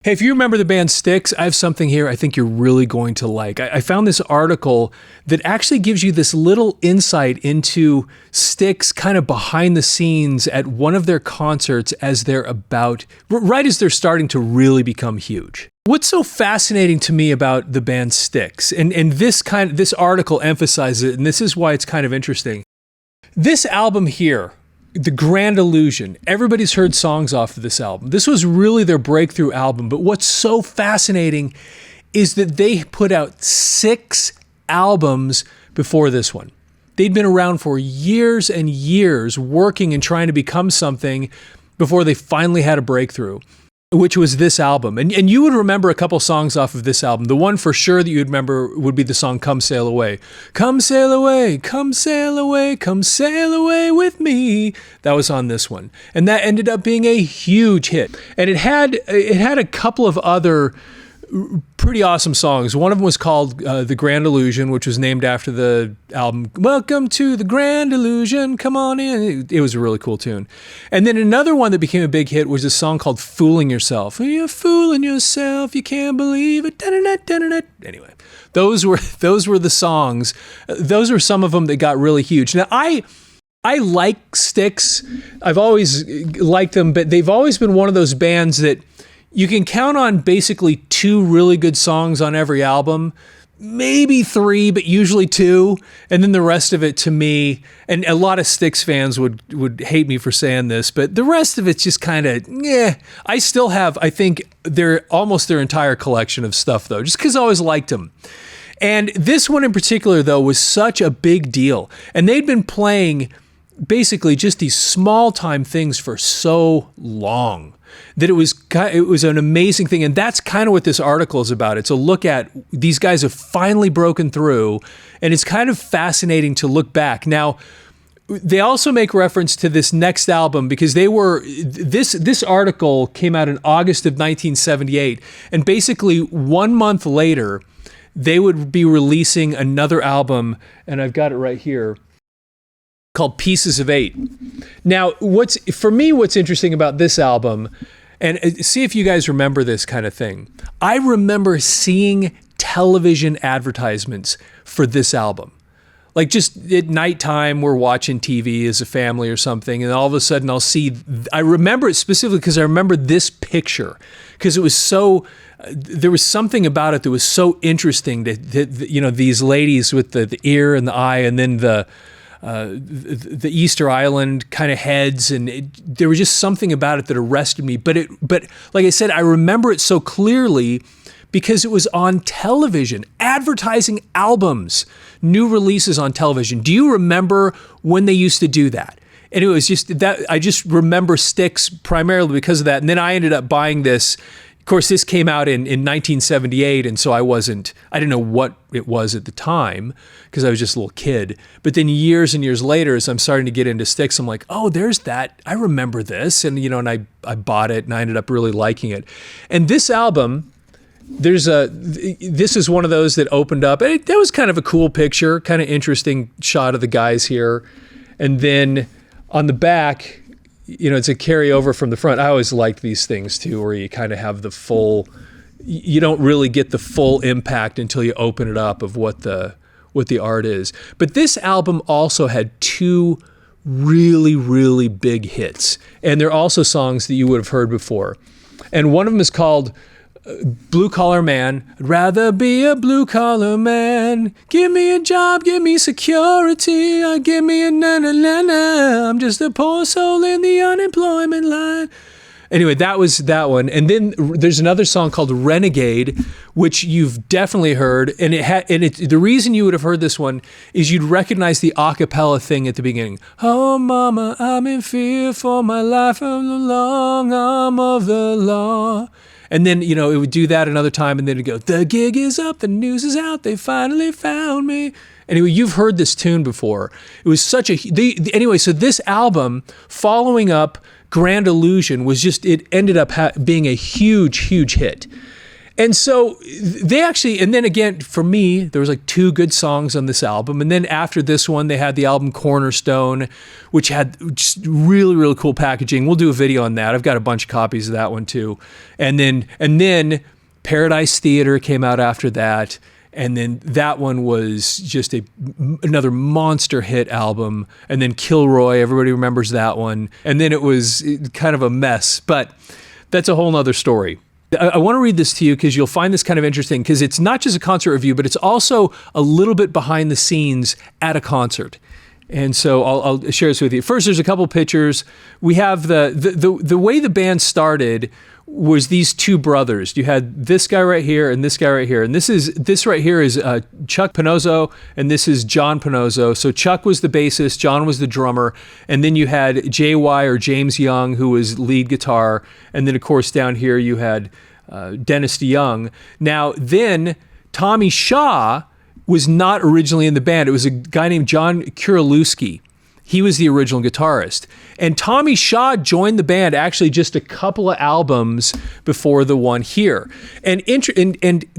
Hey, if you remember the band Styx, I have something here I think you're really going to like. I found this article that actually gives you this little insight into Styx kind of behind the scenes at one of their concerts as they're right as they're starting to really become huge. What's so fascinating to me about the band Styx, and this article emphasizes it, and this is why it's kind of interesting. This album here, The Grand Illusion, everybody's heard songs off of this album. This was really their breakthrough album, but what's so fascinating is that they put out 6 albums before this one. They'd been around for years and years working and trying to become something before they finally had a breakthrough, which was this album. And you would remember a couple songs off of this album. The one for sure that you'd remember would be the song Come Sail Away. Come sail away, come sail away, come sail away with me. That was on this one. And that ended up being a huge hit. And it had a couple of other pretty awesome songs. One of them was called The Grand Illusion, which was named after the album Welcome to the Grand Illusion, come on in. It was a really cool tune. And then another one that became a big hit was a song called Fooling Yourself. You're fooling yourself, you can't believe it. Anyway, those were the songs. Those were some of them that got really huge. Now, I like Styx. I've always liked them, but they've always been one of those bands that you can count on basically 2 really good songs on every album, maybe 3, but usually 2. And then the rest of it, to me, and a lot of Styx fans would hate me for saying this, but the rest of it's just kind of, I still have, I think, almost their entire collection of stuff, though, just because I always liked them. And this one in particular, though, was such a big deal. And they'd been playing basically just these small-time things for so long that it was an amazing thing. And that's kind of what this article is about. It's a look at these guys have finally broken through, and it's kind of fascinating to look back. Now, they also make reference to this next album because this article came out in August of 1978, and basically 1 month later, they would be releasing another album, and I've got it right here, called Pieces of 8. Now, what's interesting about this album, and see if you guys remember this kind of thing. I remember seeing television advertisements for this album. Like just at nighttime, we're watching TV as a family or something, and all of a sudden I remember it specifically because I remember this picture, because it was there was something about it that was so interesting that these ladies with the ear and the eye, and then the Easter Island kind of heads, and there was just something about it that arrested me. But like I said, I remember it so clearly because it was on television, advertising albums, new releases on television. Do you remember when they used to do that? And it was just that I just remember Styx primarily because of that. And then I ended up buying this. Of course, this came out in 1978, and so I didn't know what it was at the time because I was just a little kid. But then years and years later, as I'm starting to get into Styx, I'm like, oh, there's that. I remember this. And, and I bought it, and I ended up really liking it. And this album, this is one of those that opened up. And that was kind of a cool picture, kind of interesting shot of the guys here. And then on the back, it's a carryover from the front. I always liked these things too, where you kind of have you don't really get the full impact until you open it up of what the art is. But this album also had 2 really, really big hits. And they're also songs that you would have heard before. And one of them is called Blue Collar Man. I'd rather be a blue collar man. Give me a job, give me security, give me a na-na-na-na. I'm just a poor soul in the unemployment line. Anyway, that was that one. And then there's another song called Renegade, which you've definitely heard. And the reason you would have heard this one is you'd recognize the a cappella thing at the beginning. Oh, mama, I'm in fear for my life from the long arm of the law. And then, it would do that another time, and then it'd go, the gig is up, the news is out, they finally found me. Anyway, you've heard this tune before. It was anyway, so this album, following up Grand Illusion, it ended up being a huge, huge hit. And so they actually, and then again, for me, there was like 2 good songs on this album. And then after this one, they had the album Cornerstone, which had just really, really cool packaging. We'll do a video on that. I've got a bunch of copies of that one too. And then Paradise Theater came out after that. And then that one was just another monster hit album. And then Kilroy, everybody remembers that one. And then it was kind of a mess, but that's a whole nother story. I want to read this to you because you'll find this kind of interesting, because it's not just a concert review, but it's also a little bit behind the scenes at a concert. And so I'll share this with you. First, there's a couple pictures. We have the way the band started was these 2 brothers. You had this guy right here and this guy right here. And this right here is Chuck Panozzo, and this is John Panozzo. So Chuck was the bassist, John was the drummer, and then you had JY, or James Young, who was lead guitar. And then, of course, down here you had Dennis DeYoung. Now, then Tommy Shaw was not originally in the band. It was a guy named John Kuralewski. He was the original guitarist. And Tommy Shaw joined the band actually just a couple of albums before the one here. And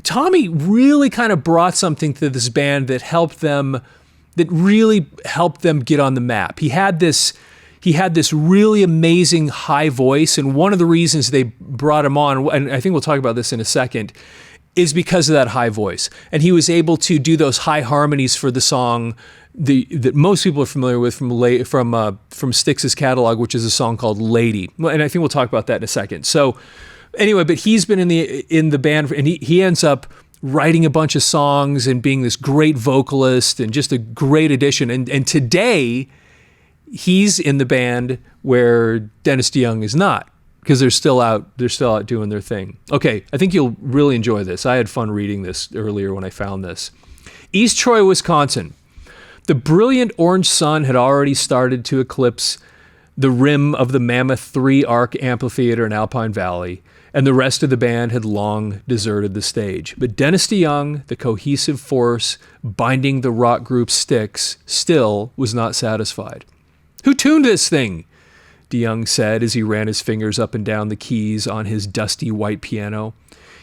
Tommy really kind of brought something to this band that really helped them get on the map. He had this really amazing high voice, and one of the reasons they brought him on, and I think we'll talk about this in a second, is because of that high voice. And he was able to do those high harmonies for the song that most people are familiar with from Styx's catalog, which is a song called Lady. And I think we'll talk about that in a second. So anyway, but he's been in the band, and he ends up writing a bunch of songs and being this great vocalist and just a great addition. And today he's in the band where Dennis DeYoung is not, because they're still out doing their thing. Okay, I think you'll really enjoy this. I had fun reading this earlier when I found this. East Troy, Wisconsin. The brilliant orange sun had already started to eclipse the rim of the Mammoth 3 Arc Amphitheater in Alpine Valley, and the rest of the band had long deserted the stage. But Dennis DeYoung, the cohesive force binding the rock group Styx, still was not satisfied. "Who tuned this thing?" DeYoung said as he ran his fingers up and down the keys on his dusty white piano.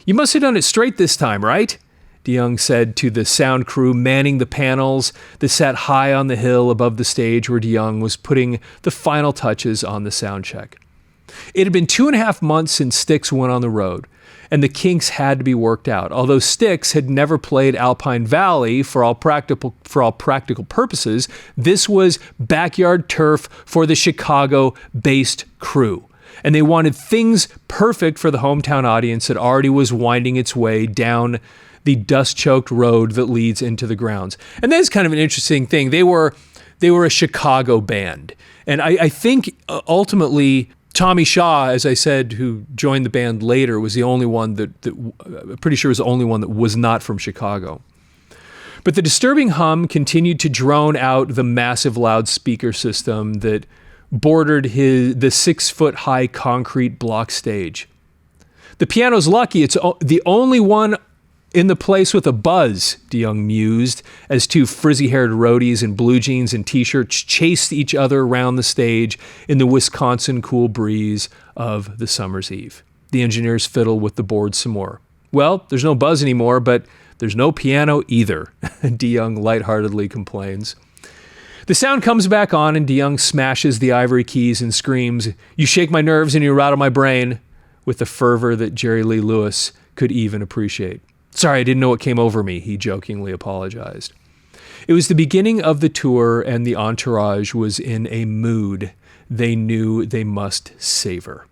"You must have done it straight this time, right?" DeYoung said to the sound crew manning the panels that sat high on the hill above the stage where DeYoung was putting the final touches on the sound check. It had been 2.5 months since Styx went on the road, and the kinks had to be worked out. Although Styx had never played Alpine Valley for all practical purposes, this was backyard turf for the Chicago-based crew. And they wanted things perfect for the hometown audience that already was winding its way down the dust-choked road that leads into the grounds. And that's kind of an interesting thing. They were a Chicago band. And I think ultimately Tommy Shaw, as I said, who joined the band later, was the only one that I'm pretty sure was the only one that was not from Chicago. But the disturbing hum continued to drone out the massive loudspeaker system that bordered the 6-foot-high concrete block stage. "The piano's lucky. It's the only one in the place with a buzz," DeYoung mused, as 2 frizzy-haired roadies in blue jeans and T-shirts chased each other around the stage in the Wisconsin cool breeze of the summer's eve. The engineers fiddled with the board some more. "Well, there's no buzz anymore, but there's no piano either," DeYoung lightheartedly complains. The sound comes back on, and DeYoung smashes the ivory keys and screams, "You shake my nerves and you rattle my brain," with the fervor that Jerry Lee Lewis could even appreciate. "Sorry, I didn't know what came over me," he jokingly apologized. It was the beginning of the tour, and the entourage was in a mood they knew they must savor.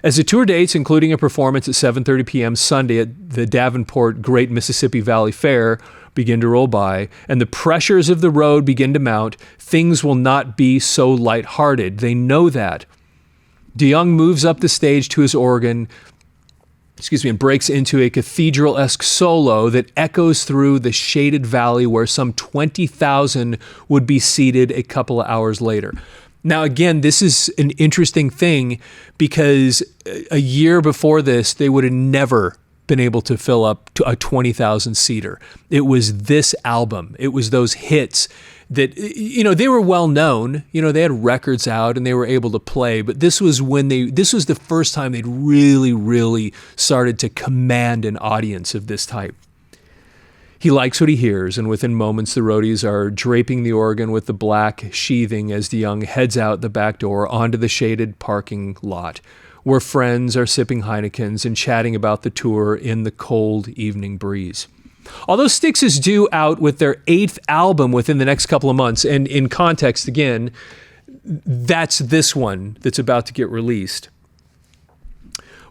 As the tour dates, including a performance at 7:30 p.m. Sunday at the Davenport Great Mississippi Valley Fair, begin to roll by, and the pressures of the road begin to mount, things will not be so lighthearted. They know that. DeYoung moves up the stage to his organ, and breaks into a cathedral-esque solo that echoes through the shaded valley where some 20,000 would be seated a couple of hours later. Now, again, this is an interesting thing because a year before this, they would have never been able to fill up to a 20,000 seater. It was this album. It was those hits that, they were well known, they had records out and they were able to play, but this was the first time they'd really, really started to command an audience of this type. He likes what he hears, and within moments, the roadies are draping the organ with the black sheathing as DeYoung heads out the back door onto the shaded parking lot, where friends are sipping Heinekens and chatting about the tour in the cold evening breeze. Although Styx is due out with their 8th album within the next couple of months, and in context, again, that's this one that's about to get released.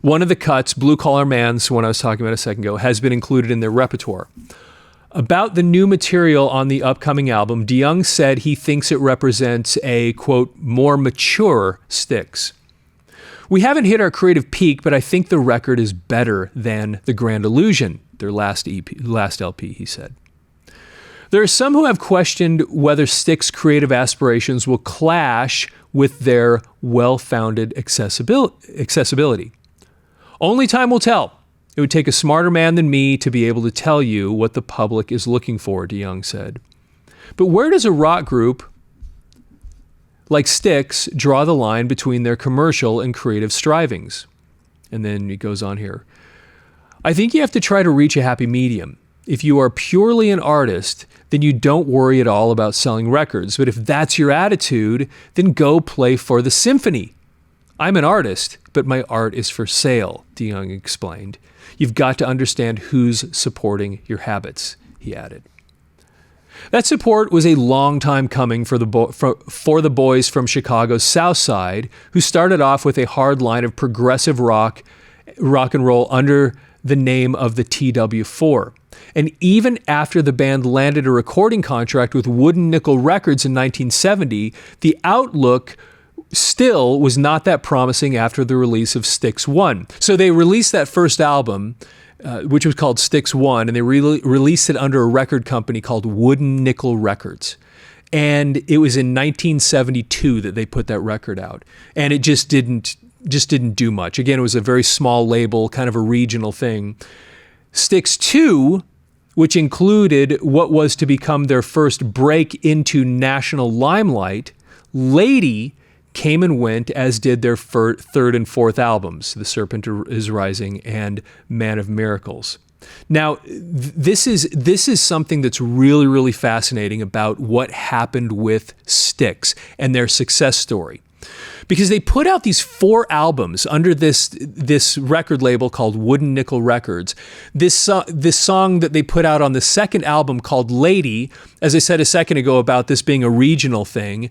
One of the cuts, Blue Collar Man's, one I was talking about a second ago, has been included in their repertoire. About the new material on the upcoming album, DeYoung said he thinks it represents a, quote, more mature Styx. We haven't hit our creative peak, but I think the record is better than The Grand Illusion, their last LP, he said. There are some who have questioned whether Styx' creative aspirations will clash with their well-founded accessibility. Only time will tell. It would take a smarter man than me to be able to tell you what the public is looking for, DeYoung said. But where does a rock group like Styx draw the line between their commercial and creative strivings? And then he goes on here. I think you have to try to reach a happy medium. If you are purely an artist, then you don't worry at all about selling records. But if that's your attitude, then go play for the symphony. I'm an artist, but my art is for sale, DeYoung explained. You've got to understand who's supporting your habits, he added. That support was a long time coming for the boys from Chicago's South Side, who started off with a hard line of progressive rock and roll under the name of the TW4. And even after the band landed a recording contract with Wooden Nickel Records in 1970, the outlook still was not that promising after the release of Styx 1. So they released that first album, which was called Styx 1, and they released it under a record company called Wooden Nickel Records. And it was in 1972 that they put that record out. And it just didn't do much. Again, it was a very small label, kind of a regional thing. Styx 2, which included what was to become their first break into national limelight, Lady, came and went, as did their third and fourth albums, The Serpent is Rising and Man of Miracles. Now, this is something that's really, really fascinating about what happened with Styx and their success story. Because they put out these 4 albums under this record label called Wooden Nickel Records. This song that they put out on the second album called Lady, as I said a second ago about this being a regional thing,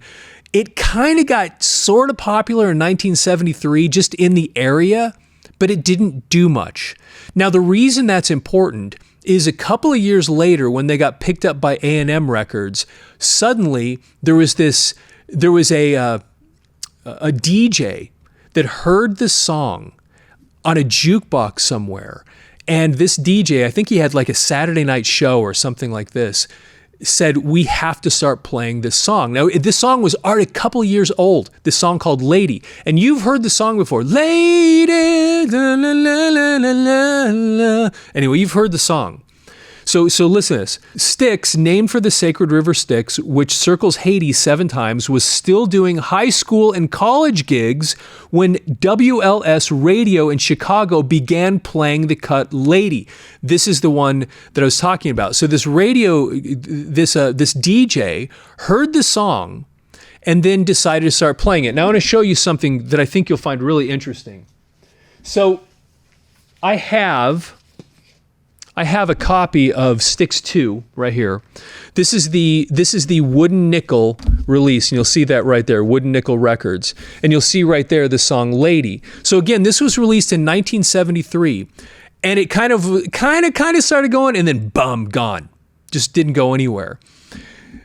it kind of got sort of popular in 1973 just in the area, but it didn't do much. Now, the reason that's important is a couple of years later, when they got picked up by A&M Records, suddenly there was a DJ that heard this song on a jukebox somewhere. And this DJ, I think he had like a Saturday night show or something like this, said, we have to start playing this song. Now, this song was already a couple of years old, this song called Lady. And you've heard the song before. Lady, la, la, la, la, la, la. Anyway, you've heard the song. So listen to this. Styx, named for the sacred river Styx, which circles Hades 7 times, was still doing high school and college gigs when WLS Radio in Chicago began playing the cut Lady. This is the one that I was talking about. So this DJ heard the song and then decided to start playing it. Now I want to show you something that I think you'll find really interesting. So I have a copy of Styx 2 right here. This is the Wooden Nickel release, and you'll see that right there, Wooden Nickel Records. And you'll see right there the song Lady. So again, this was released in 1973, and it kind of started going, and then boom, gone. Just didn't go anywhere.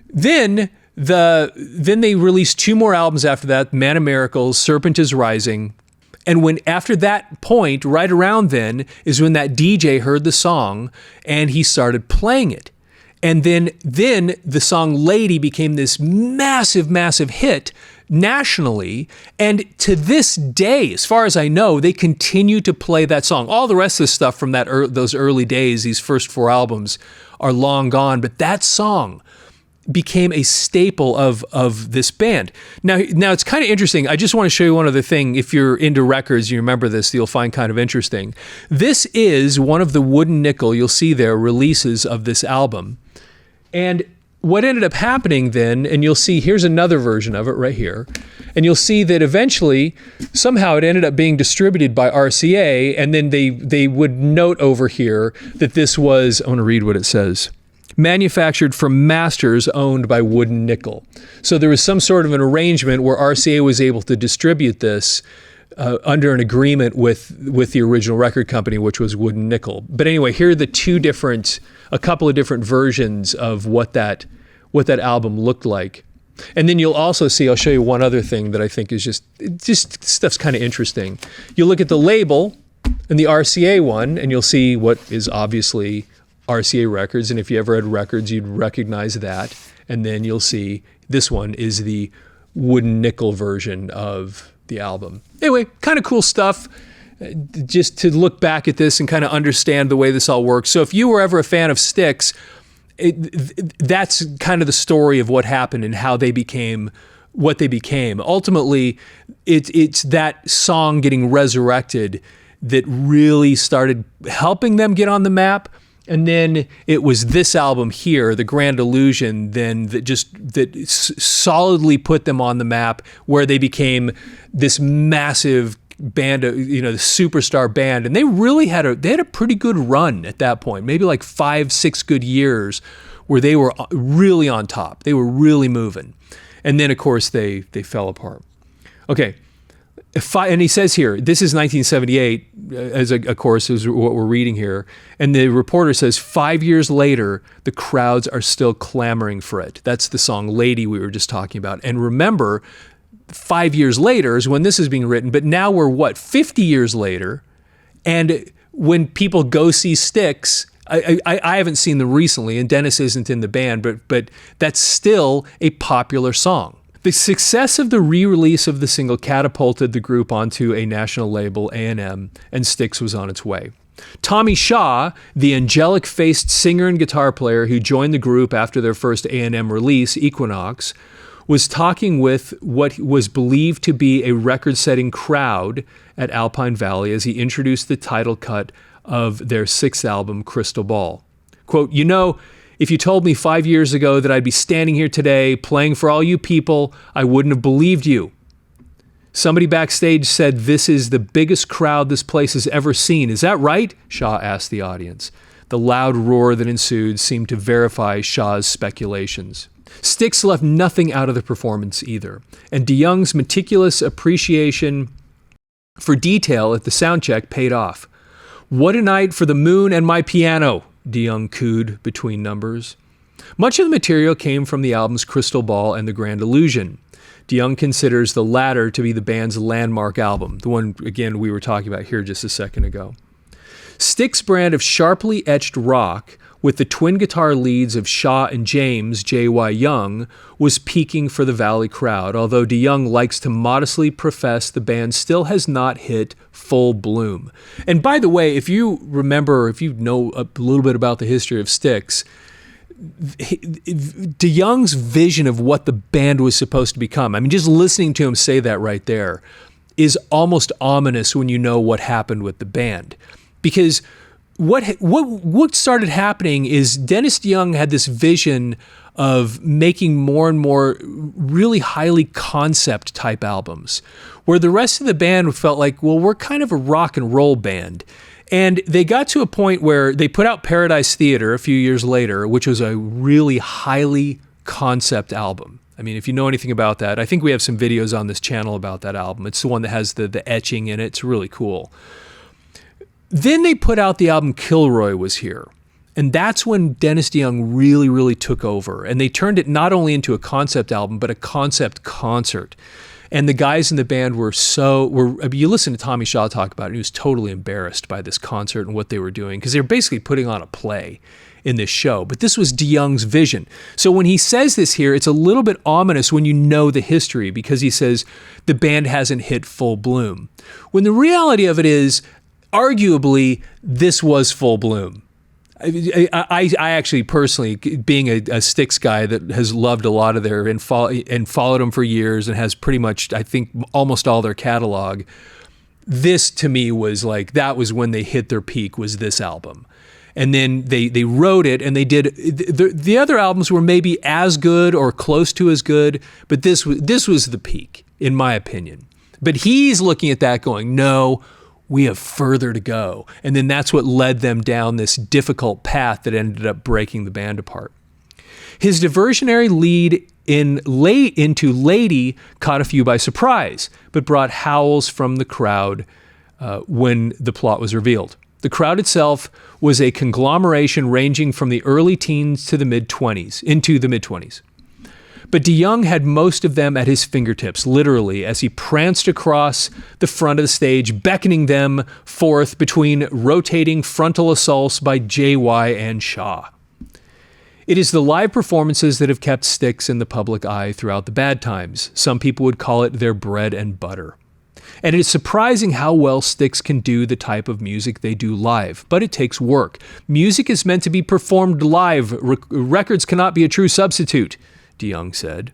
Then they released 2 more albums after that, Man of Miracles, Serpent is Rising. And when after that point, right around then, is when that DJ heard the song and he started playing it. And then the song Lady became this massive, massive hit nationally. And to this day, as far as I know, they continue to play that song. All the rest of the stuff from those early days, these first 4 albums, are long gone. But that song, became a staple of this band. Now it's kind of interesting. I just want to show you one other thing. If you're into records, you remember this, you'll find kind of interesting. This is one of the wooden nickel, you'll see there, releases of this album. And what ended up happening then, and you'll see, here's another version of it right here, and you'll see that eventually, somehow it ended up being distributed by RCA, and then they would note over here that this was, I want to read what it says, manufactured from masters owned by Wooden Nickel. So there was some sort of an arrangement where RCA was able to distribute this under an agreement with the original record company, which was Wooden Nickel. But anyway, here are a couple of different versions of what that album looked like. And then you'll also see, I'll show you one other thing that I think is just stuff's kind of interesting. You look at the label and the RCA one, and you'll see what is obviously RCA Records, and if you ever had records, you'd recognize that. And then you'll see this one is the Wooden Nickel version of the album. Anyway, kind of cool stuff, just to look back at this and kind of understand the way this all works. So if you were ever a fan of Styx, that's kind of the story of what happened and how they became what they became. Ultimately, it's that song getting resurrected that really started helping them get on the map. And then it was this album here, The Grand Illusion, then that solidly put them on the map, where they became this massive band, the superstar band. And they really had a pretty good run at that point, maybe like 5-6 good years where they were really on top. They were really moving. And then, of course, they fell apart. Okay. And he says here, this is 1978, of course, is what we're reading here. And the reporter says, 5 years later, the crowds are still clamoring for it. That's the song Lady we were just talking about. And remember, 5 years later is when this is being written. But now we're, 50 years later? And when people go see Styx, I haven't seen them recently, and Dennis isn't in the band, but that's still a popular song. The success of the re-release of the single catapulted the group onto a national label, A&M, and Styx was on its way. Tommy Shaw, the angelic-faced singer and guitar player who joined the group after their first A&M release, Equinox, was talking with what was believed to be a record-setting crowd at Alpine Valley as he introduced the title cut of their sixth album, Crystal Ball. Quote, if you told me 5 years ago that I'd be standing here today playing for all you people, I wouldn't have believed you. Somebody backstage said this is the biggest crowd this place has ever seen. Is that right? Shaw asked the audience. The loud roar that ensued seemed to verify Shaw's speculations. Styx left nothing out of the performance either, and DeYoung's meticulous appreciation for detail at the soundcheck paid off. What a night for the moon and my piano, DeYoung cooed between numbers. Much of the material came from the albums Crystal Ball and The Grand Illusion. DeYoung considers the latter to be the band's landmark album, the one, again, we were talking about here just a second ago. Styx's brand of sharply etched rock, with the twin guitar leads of Shaw and James J.Y. Young, was peaking for the Valley crowd, although DeYoung likes to modestly profess the band still has not hit full bloom. And by the way, if you remember, if you know a little bit about the history of Styx, DeYoung's vision of what the band was supposed to become, I mean, just listening to him say that right there is almost ominous when you know what happened with the band. Because what started happening is Dennis DeYoung had this vision of making more and more really highly concept type albums, where the rest of the band felt like, well, we're kind of a rock and roll band. And they got to a point where they put out Paradise Theater a few years later, which was a really highly concept album. I mean, if you know anything about that, I think we have some videos on this channel about that album. It's the one that has the etching in it. It's really cool. Then they put out the album Kilroy Was Here. And that's when Dennis DeYoung really, really took over. And they turned it not only into a concept album, but a concept concert. And the guys in the band you listen to Tommy Shaw talk about it, and he was totally embarrassed by this concert and what they were doing, because they were basically putting on a play in this show. But this was DeYoung's vision. So when he says this here, it's a little bit ominous when you know the history, because he says the band hasn't hit full bloom. When the reality of it is, arguably, this was full bloom. I actually personally, being a Styx guy that has loved a lot of their and followed them for years and has pretty much, I think, almost all their catalog. This to me was like, that was when they hit their peak, was this album. And then they wrote it, and they did the other albums were maybe as good or close to as good, but this was the peak, in my opinion. But he's looking at that going, no, we have further to go. And then that's what led them down this difficult path that ended up breaking the band apart. His diversionary lead into Lady caught a few by surprise, but brought howls from the crowd when the plot was revealed. The crowd itself was a conglomeration ranging from the early teens to the mid-20s. But DeYoung had most of them at his fingertips, literally, as he pranced across the front of the stage, beckoning them forth between rotating frontal assaults by JY and Shaw. It is the live performances that have kept Styx in the public eye throughout the bad times. Some people would call it their bread and butter. And it is surprising how well Styx can do the type of music they do live, but it takes work. Music is meant to be performed live. Records cannot be a true substitute, DeYoung said.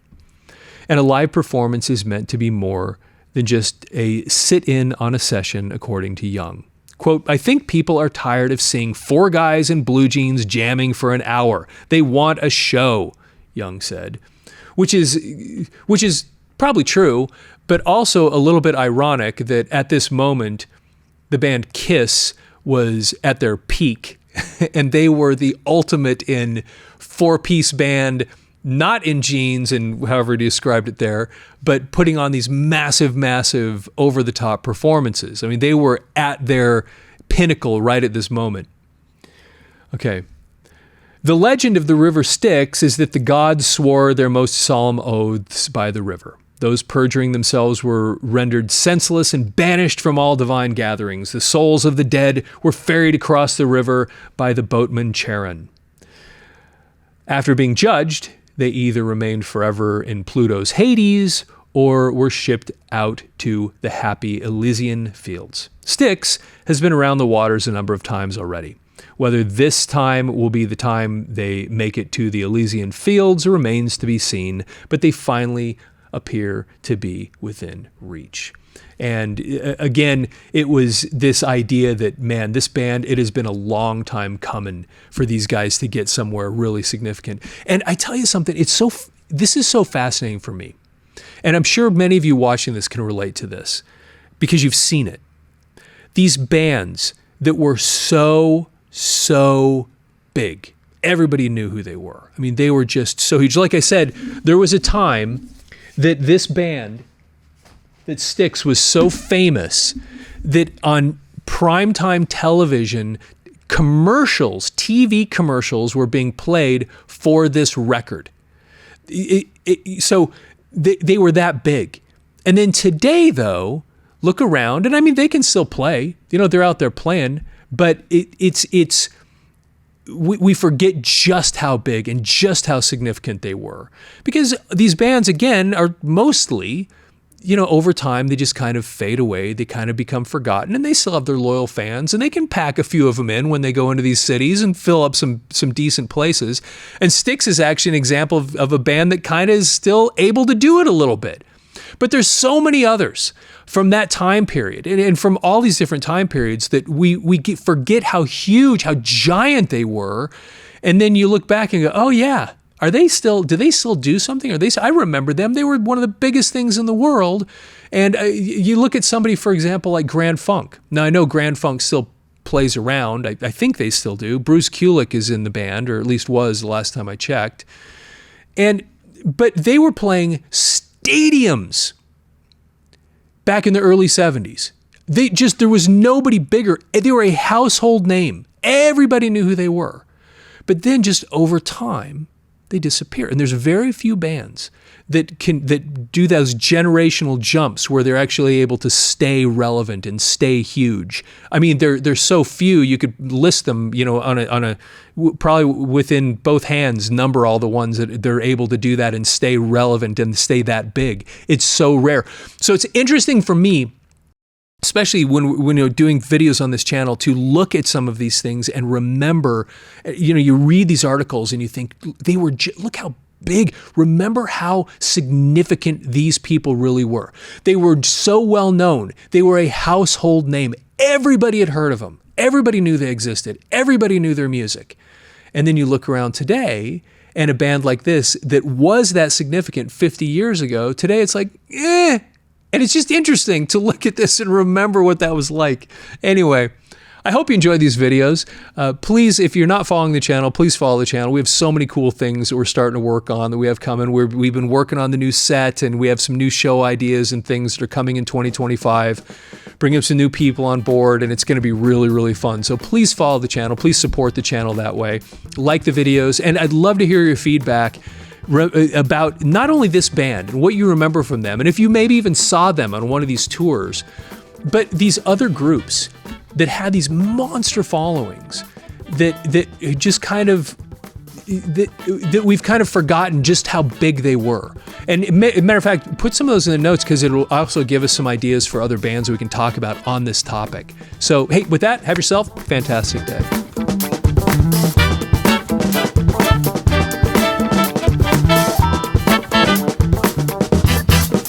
And a live performance is meant to be more than just a sit-in on a session, according to Young. Quote, I think people are tired of seeing four guys in blue jeans jamming for an hour. They want a show, Young said, which is probably true, but also a little bit ironic that at this moment, the band Kiss was at their peak, and they were the ultimate in four-piece band, not in jeans and however you described it there, but putting on these massive, massive over-the-top performances. I mean, they were at their pinnacle right at this moment. Okay. The legend of the river Styx is that the gods swore their most solemn oaths by the river. Those perjuring themselves were rendered senseless and banished from all divine gatherings. The souls of the dead were ferried across the river by the boatman Charon. After being judged, they either remained forever in Pluto's Hades or were shipped out to the happy Elysian fields. Styx has been around the waters a number of times already. Whether this time will be the time they make it to the Elysian fields remains to be seen, but they finally appear to be within reach. And again, it was this idea that, man, this band, it has been a long time coming for these guys to get somewhere really significant. And I tell you something, this is so fascinating for me. And I'm sure many of you watching this can relate to this because you've seen it. These bands that were so big, everybody knew who they were. I mean, they were just so huge. Like I said, there was a time that this band, that Styx, was so famous that on primetime television, TV commercials were being played for this record. So they were that big. And then today, though, look around, and I mean, they can still play. You know, they're out there playing, but we forget just how big and just how significant they were. Because these bands, again, are mostly, you know, over time, they just kind of fade away. They kind of become forgotten, and they still have their loyal fans, and they can pack a few of them in when they go into these cities and fill up some decent places. And Styx is actually an example of a band that kind of is still able to do it a little bit. But there's so many others from that time period and from all these different time periods that we forget how huge, how giant they were. And then you look back and go, oh yeah, do they still do something? I remember them. They were one of the biggest things in the world. And you look at somebody, for example, like Grand Funk. Now I know Grand Funk still plays around. I think they still do. Bruce Kulick is in the band, or at least was the last time I checked. But they were playing stadiums back in the early 70s. There was nobody bigger. They were a household name. Everybody knew who they were. But then just over time, they disappear. And there's very few bands that do those generational jumps where they're actually able to stay relevant and stay huge. I mean, there's so few, you could list them, you know, on a probably within both hands, number all the ones that they're able to do that and stay relevant and stay that big. It's so rare. So it's interesting for me especially when you're doing videos on this channel, to look at some of these things and remember, you read these articles and you think they were, look how big. Remember how significant these people really were. They were so well known. They were a household name. Everybody had heard of them. Everybody knew they existed. Everybody knew their music. And then you look around today, and a band like this that was that significant 50 years ago, today it's like, eh. And it's just interesting to look at this and remember what that was like. Anyway, I hope you enjoyed these videos. Please, if you're not following the channel, please follow the channel. We have so many cool things that we're starting to work on, that we have coming. We've been working on the new set, and we have some new show ideas and things that are coming in 2025. Bringing some new people on board, and it's going to be really, really fun. So please follow the channel. Please support the channel that way. Like the videos, and I'd love to hear your feedback about not only this band and what you remember from them, and if you maybe even saw them on one of these tours, but these other groups that had these monster followings that just kind of that we've kind of forgotten just how big they were. And matter of fact, put some of those in the notes, because it'll also give us some ideas for other bands we can talk about on this topic. So hey, with that, have yourself a fantastic day.